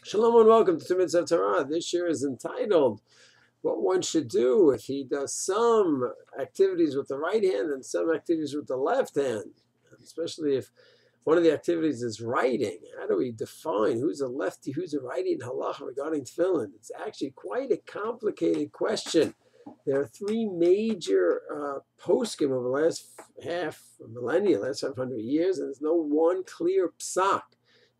Shalom and welcome to 2 Minutes of Torah. This year is entitled What One Should Do if he does some activities with the right hand and some activities with the left hand, especially if one of the activities is writing. How do we define who's a lefty, who's a righty in halacha regarding Tefilin? It's actually quite a complicated question. There are three major postgame over the last half a millennia, last 500 years, and there's no one clear psak.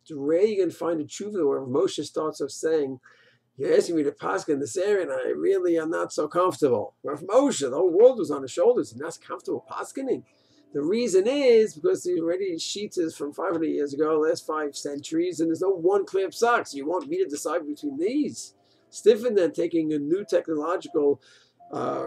It's rare you can find a tshuva where Moshe starts off saying, "You're asking me to paskin in this area, and I really am not so comfortable." Rav Moshe, the whole world was on his shoulders, and not comfortable paskining. The reason is because the already sheets is from 500 years ago, last 5 centuries, and there's no one clear psak. So you want me to decide between these? It's different than taking a new technological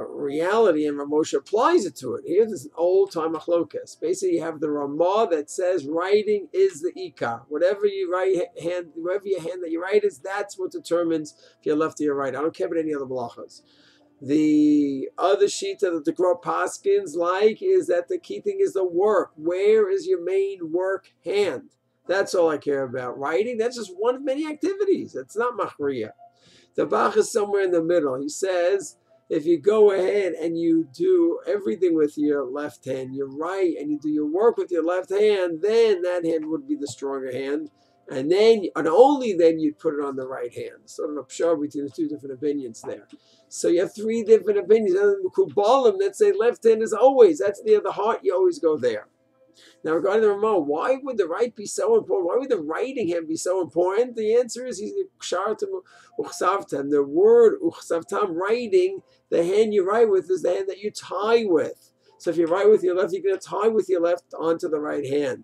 reality, and Ramosha applies it to it. Here's this old time machlokas. Basically, you have the Ramah that says writing is the Iike. Whatever your hand that you write is, that's what determines if you're lefty or right. I don't care about any other malachas. The other shita that the Gra Paskins like is that the key thing is the work. Where is your main work hand? That's all I care about. Writing, that's just one of many activities. It's not machriya. The Bach is somewhere in the middle. He says, if you go ahead and you do everything with your left hand, you're right, and you do your work with your left hand, then that hand would be the stronger hand. And only then you'd put it on the right hand. Sort of a pshar between the two different opinions there. So you have three different opinions. And the Kubalim that say left hand is always, that's near the heart, you always go there. Now, regarding the Ramah, why would the right be so important? Why would the writing hand be so important? The answer is he's kshartam uchsavtam. The word uchsavtam, writing, the hand you write with is the hand that you tie with. So if you write with your left, you're going to tie with your left onto the right hand.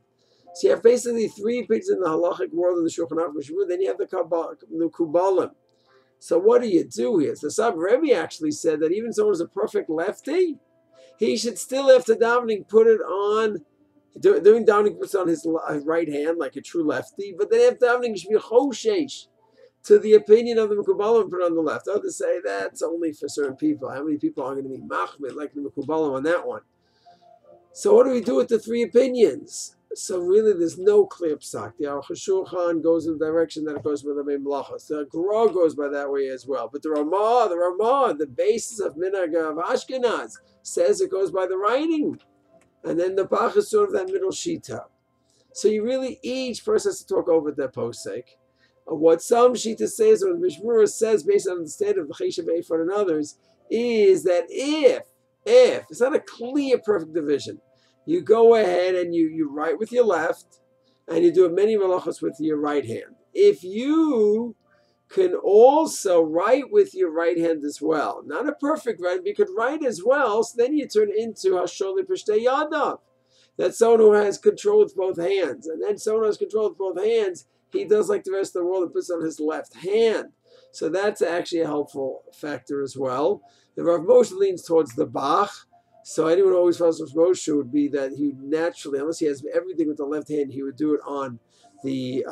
So you have basically three opinions in the halachic world in the Shulchan Aruch. Then you have the Kubalim. So what do you do here? So Sab Rebbe actually said that even someone who's a perfect lefty, he should still, after davening, put it on. Doing davening puts on his right hand like a true lefty, but then after davening, he should be choshesh to the opinion of the Mekubalim and put it on the left. Others say that's only for certain people. How many people are going to be machmir like the Mekubalim on that one? So what do we do with the three opinions? So really, there's no clear psak. The Aruch HaShulchan goes in the direction that it goes with the main malachas. The Gra goes by that way as well. But the Ramah, the basis of minhag of Ashkenaz, says it goes by the writing. And then the Bach is sort of that middle shita. So you really, each person has to talk over their posek. What some shita says, or the Mishmura says, based on the state of the Cheshav Ephod and others, is that if it's not a clear perfect division, you go ahead and you write with your left, and you do many malachos with your right hand. If you can also write with your right hand as well. Not a perfect right, but you could write as well, so then you turn into Hasholi Peshtei Yadav. That's someone who has control with both hands. And then someone who has control with both hands, he does like the rest of the world and puts on his left hand. So that's actually a helpful factor as well. The Rav Moshe leans towards the Bach. So anyone who always follows Rav Moshe would be that he would naturally, unless he has everything with the left hand, he would do it on he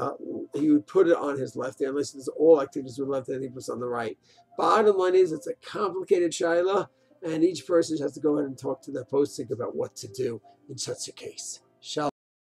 would put it on his left hand, unless it's all activities with left hand, he puts on the right. Bottom line is, it's a complicated shaila, and each person has to go ahead and talk to their posting about what to do in such a case. Shalom.